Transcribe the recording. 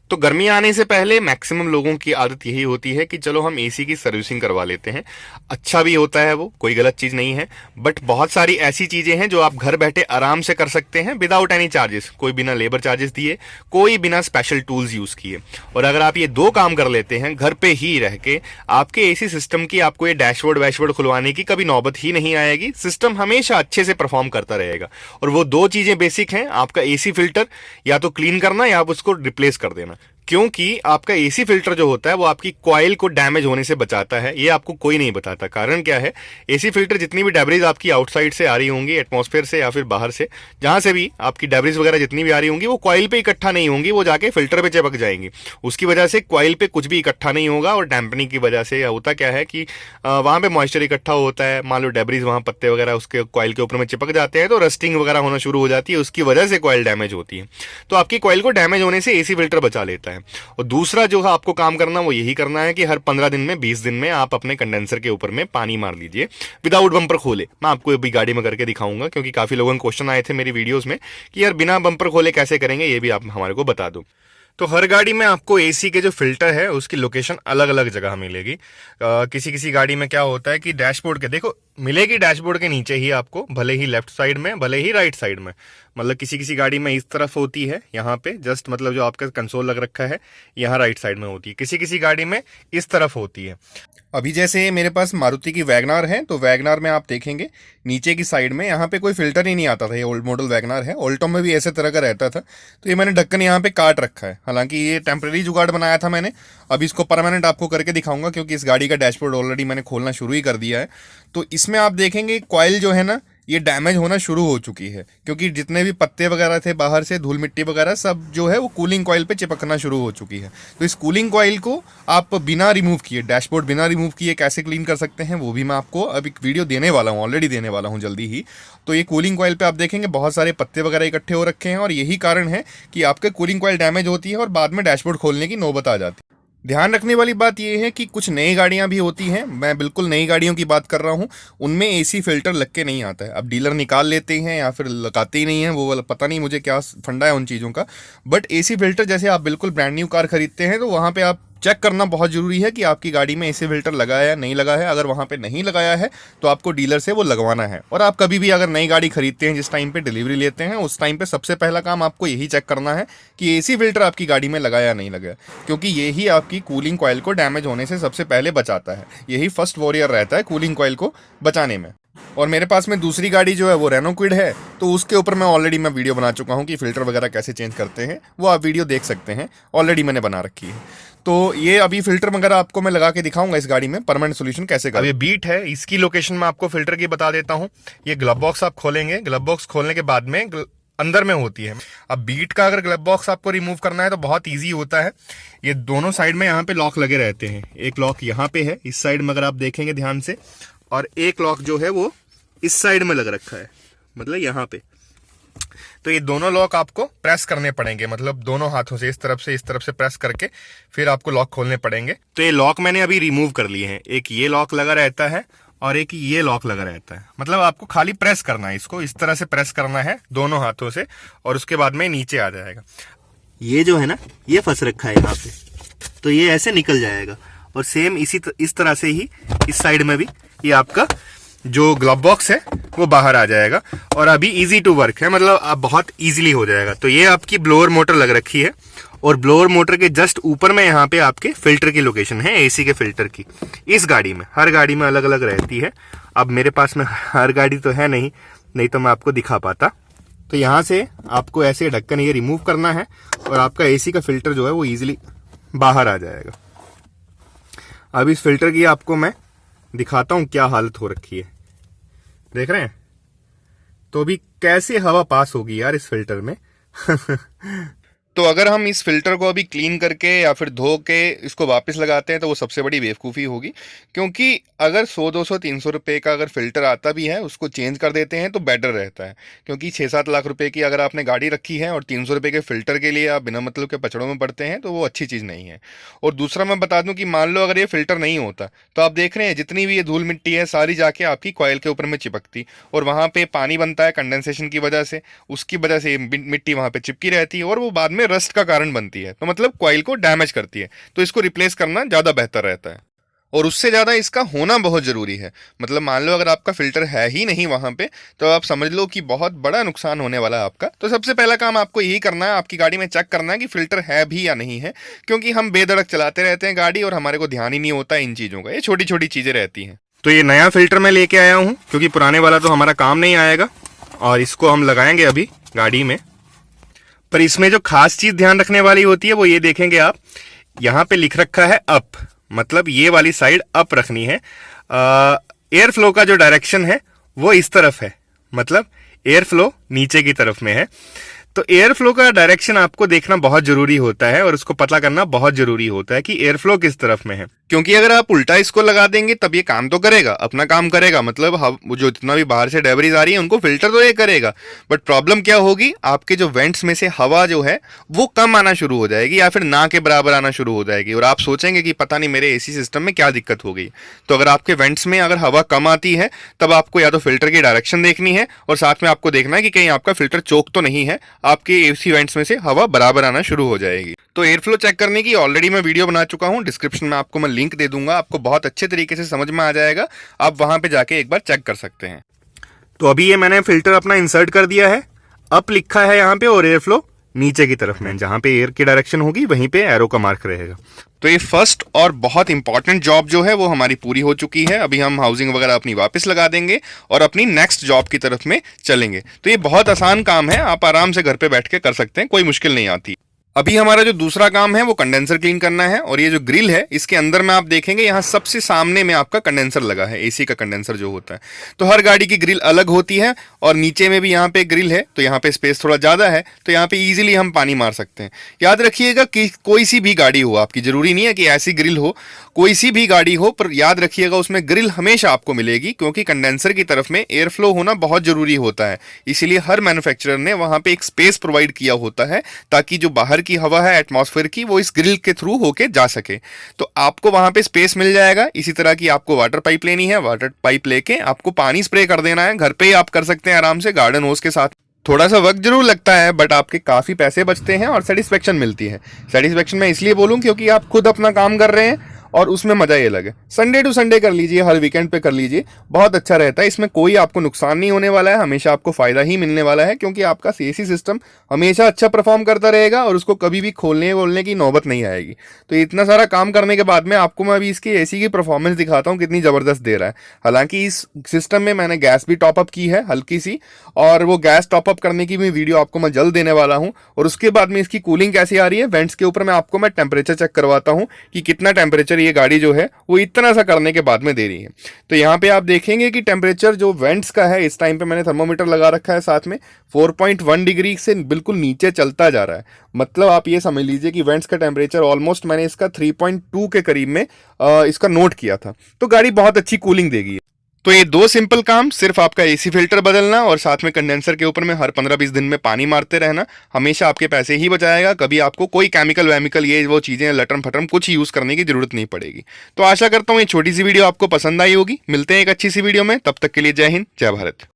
तो गर्मी आने से पहले मैक्सिमम लोगों की आदत यही होती है कि चलो हम एसी की सर्विसिंग करवा लेते हैं। अच्छा भी होता है, वो कोई गलत चीज़ नहीं है। बट बहुत सारी ऐसी चीज़ें हैं जो आप घर बैठे आराम से कर सकते हैं विदाउट एनी चार्जेस, कोई बिना लेबर चार्जेस दिए, कोई बिना स्पेशल टूल्स यूज़ किए। और अगर आप ये दो काम कर लेते हैं घर पे ही रह के, आपके एसी सिस्टम की आपको ये डैशबोर्ड वैशबोर्ड खुलवाने की कभी नौबत ही नहीं आएगी। सिस्टम हमेशा अच्छे से परफॉर्म करता रहेगा। और वो दो चीज़ें बेसिक हैं, आपका एसी फिल्टर या तो क्लीन करना या आप उसको रिप्लेस कर देना। क्योंकि आपका एसी फिल्टर जो होता है वो आपकी कॉइल को डैमेज होने से बचाता है। ये आपको कोई नहीं बताता। कारण क्या है, एसी फिल्टर जितनी भी डेब्रिज आपकी आउटसाइड से आ रही होंगी, एटमॉस्फेयर से या फिर बाहर से, जहां से भी आपकी डेब्रिज वगैरह जितनी भी आ रही होंगी, वो कॉइल पे इकट्ठा नहीं होंगी, वो जाके फिल्टर पे चिपक जाएंगी। उसकी वजह से कॉइल पे कुछ भी इकट्ठा नहीं होगा। और डैम्पनिंग की वजह से होता क्या है कि वहां पे मॉइस्चर इकट्ठा होता है, मान लो डेब्रिज वहां पत्ते वगैरह उसके कॉइल के ऊपर में चिपक जाते हैं, तो रस्टिंग वगैरह होना शुरू हो जाती है। उसकी वजह से कॉइल डैमेज होती है। तो आपकी कॉइल को डैमेज होने से एसी फिल्टर बचा लेता है। और दूसरा जो आपको काम करना वो यही करना है कि हर 15 दिन में 20 दिन में आप अपने कंडेंसर के ऊपर में पानी मार लीजिए विदाउट बम्पर खोले। मैं आपको अभी गाड़ी में करके दिखाऊंगा, क्योंकि काफी लोगों के क्वेश्चन आए थे मेरी वीडियोस में कि यार बिना बम्पर खोले कैसे करेंगे, ये भी आप हमारे को बता दो। तो हर गाड़ी में आपको एसी के जो फिल्टर है उसकी लोकेशन अलग अलग जगह मिलेगी। किसी किसी गाड़ी में क्या होता है कि डैशबोर्ड के देखो मिलेगी, डैशबोर्ड के नीचे ही आपको, भले ही लेफ्ट साइड में भले ही राइट साइड में। मतलब किसी किसी गाड़ी में इस तरफ होती है, यहाँ पे जस्ट मतलब जो आपका कंसोल लग रखा है यहाँ राइट साइड में होती है। किसी किसी गाड़ी में इस तरफ होती है। अभी जैसे मेरे पास मारुति की वैगनार है, तो वैगनार में आप देखेंगे नीचे की साइड में यहाँ पे कोई फिल्टर ही नहीं आता था। ये ओल्ड मॉडल वैगनार है, ऑल्टो में भी ऐसे तरह का रहता था। तो ये मैंने ढक्कन यहाँ पे काट रखा है। हालांकि ये टेम्परेरी जुगाड़ बनाया था मैंने, अब इसको परमानेंट आपको करके दिखाऊंगा, क्योंकि इस गाड़ी का डैशबोर्ड ऑलरेडी मैंने खोलना शुरू ही कर दिया है। तो इसमें आप देखेंगे कॉइल जो है ना, ये डैमेज होना शुरू हो चुकी है, क्योंकि जितने भी पत्ते वगैरह थे बाहर से, धूल मिट्टी वगैरह सब जो है वो कूलिंग कॉइल पे चिपकना शुरू हो चुकी है। तो इस कूलिंग कॉइल को आप बिना रिमूव किए, डैशबोर्ड बिना रिमूव किए कैसे क्लीन कर सकते हैं वो भी मैं आपको अब एक वीडियो देने वाला हूँ, ऑलरेडी देने वाला हूँ जल्दी ही। तो ये कूलिंग कॉइल पे आप देखेंगे बहुत सारे पत्ते वगैरह इकट्ठे हो रखे हैं, और यही कारण है कि आपके कूलिंग कॉइल डैमेज होती है और बाद में डैशबोर्ड खोलने की नौबत आ जाती है। ध्यान रखने वाली बात यह है कि कुछ नई गाड़ियां भी होती हैं, मैं बिल्कुल नई गाड़ियों की बात कर रहा हूं, उनमें एसी फिल्टर लग के नहीं आता है। अब डीलर निकाल लेते हैं या फिर लगाते ही नहीं है, वो वाला पता नहीं मुझे क्या फंडा है उन चीज़ों का। बट एसी फिल्टर जैसे आप बिल्कुल ब्रांड न्यू कार खरीदते हैं तो वहाँ पे आप चेक करना बहुत ज़रूरी है कि आपकी गाड़ी में एसी फिल्टर लगाया या नहीं लगा है। अगर वहाँ पे नहीं लगाया है तो आपको डीलर से वो लगवाना है। और आप कभी भी अगर नई गाड़ी खरीदते हैं, जिस टाइम पे डिलीवरी लेते हैं, उस टाइम पे सबसे पहला काम आपको यही चेक करना है कि एसी फिल्टर आपकी गाड़ी में लगाया या नहीं लगाया, क्योंकि यही आपकी कूलिंग कॉइल को डैमेज होने से सबसे पहले बचाता है। यही फर्स्ट वॉरियर रहता है कूलिंग कॉइल को बचाने में। और मेरे पास में दूसरी गाड़ी जो है वो रेनो क्विड है, तो उसके ऊपर मैं ऑलरेडी वीडियो बना चुका हूँ कि फ़िल्टर वगैरह कैसे चेंज करते हैं, वो आप वीडियो देख सकते हैं, ऑलरेडी मैंने बना रखी है। तो ये अभी फिल्टर वगैरह आपको मैं लगा के दिखाऊंगा इस गाड़ी में परमानेंट सोल्यूशन कैसे कर। अब ये बीट है, इसकी लोकेशन मैं आपको फिल्टर की बता देता हूँ। ये ग्लव बॉक्स आप खोलेंगे, ग्लव बॉक्स खोलने के बाद में अंदर में होती है। अब बीट का अगर ग्लव बॉक्स आपको रिमूव करना है तो बहुत ईजी होता है। ये दोनों साइड में यहाँ पे लॉक लगे रहते हैं। एक लॉक यहाँ पे है इस साइड में, अगर आप देखेंगे ध्यान से, और एक लॉक जो है वो इस साइड में लग रखा है, मतलब यहाँ पे। तो ये दोनों लॉक आपको प्रेस करने पड़ेंगे, मतलब दोनों हाथों से इस तरफ से प्रेस करके फिर आपको लॉक खोलने पड़ेंगे। तो ये लॉक मैंने अभी रिमूव कर लिए हैं। एक ये लॉक लगा रहता है और एक ये लॉक लगा रहता है। मतलब आपको खाली प्रेस करना है, इसको इस तरह से प्रेस करना है दोनों हाथों से, और उसके बाद में नीचे आ जाएगा। ये जो है ना, ये फंस रखा है यहाँ पे, तो ये ऐसे निकल जाएगा। और सेम इस तरह से ही इस साइड में भी ये आपका जो ग्लव बॉक्स है वो बाहर आ जाएगा। और अभी इजी टू वर्क है, मतलब अब बहुत इजीली हो जाएगा। तो ये आपकी ब्लोअर मोटर लग रखी है, और ब्लोअर मोटर के जस्ट ऊपर में यहाँ पे आपके फिल्टर की लोकेशन है, एसी के फिल्टर की। इस गाड़ी में, हर गाड़ी में अलग अलग रहती है। अब मेरे पास में हर गाड़ी तो है नहीं तो मैं आपको दिखा पाता। तो यहाँ से आपको ऐसे ढक्कन ये रिमूव करना है, और आपका एसी का फिल्टर जो है वो ईजिली बाहर आ जाएगा। अब इस फिल्टर की आपको मैं दिखाता हूं क्या हालत हो रखी है, देख रहे हैं? तो अभी कैसे हवा पास होगी यार इस फिल्टर में। तो अगर हम इस फिल्टर को अभी क्लीन करके या फिर धो के इसको वापस लगाते हैं तो वो सबसे बड़ी बेवकूफ़ी होगी, क्योंकि अगर 100-200-300 रुपये का अगर फिल्टर आता भी है उसको चेंज कर देते हैं तो बेटर रहता है। क्योंकि 6-7 लाख रुपए की अगर आपने गाड़ी रखी है और 300 रुपये के फिल्टर के लिए आप बिना मतलब के पचड़ों में पड़ते हैं तो वो अच्छी चीज़ नहीं है। और दूसरा मैं बता दूं कि मान लो अगर ये फिल्टर नहीं होता तो आप देख रहे हैं जितनी भी ये धूल मिट्टी है सारी जाके आपकी कॉइल के ऊपर में चिपकती, और वहाँ पे पानी बनता है कंडेंसेशन की वजह से, उसकी वजह से मिट्टी वहाँ पे चिपकी रहती है और वो बाद में रस्ट का कारण बनती है, तो मतलब कॉइल को डैमेज करती है। तो इसको रिप्लेस करना ज़्यादा बेहतर रहता है, और उससे ज़्यादा इसका होना बहुत ज़रूरी है। मतलब मान लो अगर आपका फ़िल्टर है ही नहीं वहाँ पे, तो आप समझ लो कि बहुत बड़ा नुकसान होने वाला है आपका। तो सबसे पहला काम आपको यही करना है, आपकी गाड़ी में चेक करना है कि फ़िल्टर है भी या नहीं है, क्योंकि हम बेधड़क चलाते रहते हैं गाड़ी और हमारे को ध्यान ही नहीं होता इन चीज़ों का। ये छोटी छोटी चीज़ें रहती हैं। तो ये नया फ़िल्टर मैं लेके आया हूँ, क्योंकि पुराने वाला तो हमारा काम नहीं आएगा, और इसको हम लगाएंगे अभी गाड़ी में। पर इसमें जो खास चीज़ ध्यान रखने वाली होती है वो ये देखेंगे आप, यहाँ पे लिख रखा है अप, मतलब ये वाली साइड अप रखनी है। एयर फ्लो का जो डायरेक्शन है वो इस तरफ है, मतलब एयर फ्लो नीचे की तरफ में है। तो एयर फ्लो का डायरेक्शन आपको देखना बहुत जरूरी होता है, और उसको पता करना बहुत जरूरी होता है कि एयर फ्लो किस तरफ में है। क्योंकि अगर आप उल्टा इसको लगा देंगे तब ये काम तो करेगा, अपना काम करेगा, मतलब जो इतना भी बाहर से डेबरीज आ रही है उनको फिल्टर तो ये करेगा, बट प्रॉब्लम क्या होगी, आपके जो वेंट्स में से हवा जो है वो कम आना शुरू हो जाएगी, या फिर ना के बराबर आना शुरू हो जाएगी, और आप सोचेंगे कि पता नहीं मेरे एसी सिस्टम में क्या दिक्कत हो गई। तो अगर आपके वेंट्स में अगर हवा कम आती है, तब आपको या तो फिल्टर की डायरेक्शन देखनी है, और साथ में आपको देखना है कि कहीं आपका फिल्टर चोक तो नहीं है, आपके एसी वेंट्स में से हवा बराबर आना शुरू हो जाएगी। तो एयर फ्लो चेक करने की ऑलरेडी मैं वीडियो बना चुका हूं, डिस्क्रिप्शन में आपको मैं लिंक दे दूंगा, आपको बहुत अच्छे तरीके से समझ में आ जाएगा, आप वहां पे जाके एक बार चेक कर सकते हैं। तो अभी ये मैंने फिल्टर अपना इंसर्ट कर दिया है, अप लिखा है यहाँ पे, और एयर फ्लो नीचे की तरफ में, जहां पे एयर की डायरेक्शन होगी वहीं पे एरो का मार्क रहेगा। तो ये फर्स्ट और बहुत इंपॉर्टेंट जॉब जो है वो हमारी पूरी हो चुकी है। अभी हम हाउसिंग वगैरह अपनी वापस लगा देंगे और अपनी नेक्स्ट जॉब की तरफ में चलेंगे। तो ये बहुत आसान काम है, आप आराम से घर पे बैठ के कर सकते हैं, कोई मुश्किल नहीं आती। अभी हमारा जो दूसरा काम है वो कंडेंसर क्लीन करना है, और ये जो ग्रिल है इसके अंदर में आप देखेंगे यहाँ सबसे सामने में आपका कंडेंसर लगा है, एसी का कंडेंसर जो होता है। तो हर गाड़ी की ग्रिल अलग होती है, और नीचे में भी यहाँ पे ग्रिल है, तो यहाँ पे स्पेस थोड़ा ज़्यादा है, तो यहाँ पे ईजिली हम पानी मार सकते हैं। याद रखिएगा कि कोई सी भी गाड़ी हो आपकी, जरूरी नहीं है कि ऐसी ग्रिल हो, कोई सी भी गाड़ी हो, पर याद रखिएगा उसमें ग्रिल हमेशा आपको मिलेगी, क्योंकि कंडेंसर की तरफ में एयर फ्लो होना बहुत जरूरी होता है। इसीलिए हर मैन्युफैक्चरर ने वहाँ पे एक स्पेस प्रोवाइड किया होता है, ताकि जो बाहर की हवा है एटमॉस्फेयर की वो इस ग्रिल के थ्रू होके जा सके। तो आपको वहां पे स्पेस मिल जाएगा। इसी तरह की आपको वाटर पाइप लेनी है, वाटर पाइप लेके आपको पानी स्प्रे कर देना है। घर पे ही आप कर सकते हैं आराम से, गार्डन होस के साथ। थोड़ा सा वक्त जरूर लगता है, बट आपके काफी पैसे बचते हैं और सेटिस्फेक्शन मिलती है। सेटिस्फेक्शन मैं इसलिए बोलूं क्योंकि आप खुद अपना काम कर रहे हैं और उसमें मजा ये लगे। संडे टू संडे कर लीजिए, हर वीकेंड पे कर लीजिए, बहुत अच्छा रहता है। इसमें कोई आपको नुकसान नहीं होने वाला है, हमेशा आपको फायदा ही मिलने वाला है, क्योंकि आपका एसी सिस्टम हमेशा अच्छा परफॉर्म करता रहेगा और उसको कभी भी खोलने वोलने की नौबत नहीं आएगी। तो इतना सारा काम करने के बाद में आपको मैं अभी इसकी एसी की परफॉर्मेंस दिखाता हूँ कितनी ज़बरदस्त दे रहा है। हालांकि इस सिस्टम में मैंने गैस भी टॉपअप की है हल्की सी, और वो गैस टॉपअप करने की भी वीडियो आपको मैं जल्द देने वाला हूँ। और उसके बाद में इसकी कूलिंग कैसी आ रही है, वेंट्स के ऊपर मैं टेम्परेचर चेक करवाता हूँ कि कितना टेम्परेचर ये गाड़ी जो है वो इतना सा करने के बाद में दे रही है। तो यहाँ पे आप देखेंगे कि टेम्परेचर जो वेंट्स का है, इस टाइम पे मैंने थर्मोमीटर लगा रखा है साथ में, 4.1 डिग्री से बिल्कुल नीचे चलता जा रहा है। मतलब आप ये समझ लीजिए कि वेंट्स का टेम्परेचर ऑलमोस्ट मैंने इसका 3.2 के करीब में इसका नोट किया था। तो गाड़ी बहुत अच्छी कूलिंग देगी। तो ये दो सिंपल काम, सिर्फ आपका एसी फिल्टर बदलना और साथ में कंडेंसर के ऊपर में हर 15-20 दिन में पानी मारते रहना, हमेशा आपके पैसे ही बचाएगा। कभी आपको कोई केमिकल वेमिकल ये वो चीज़ें लटरम फटरम कुछ यूज़ करने की जरूरत नहीं पड़ेगी। तो आशा करता हूँ ये छोटी सी वीडियो आपको पसंद आई होगी। मिलते हैं एक अच्छी सी वीडियो में, तब तक के लिए जय हिंद, जय भारत।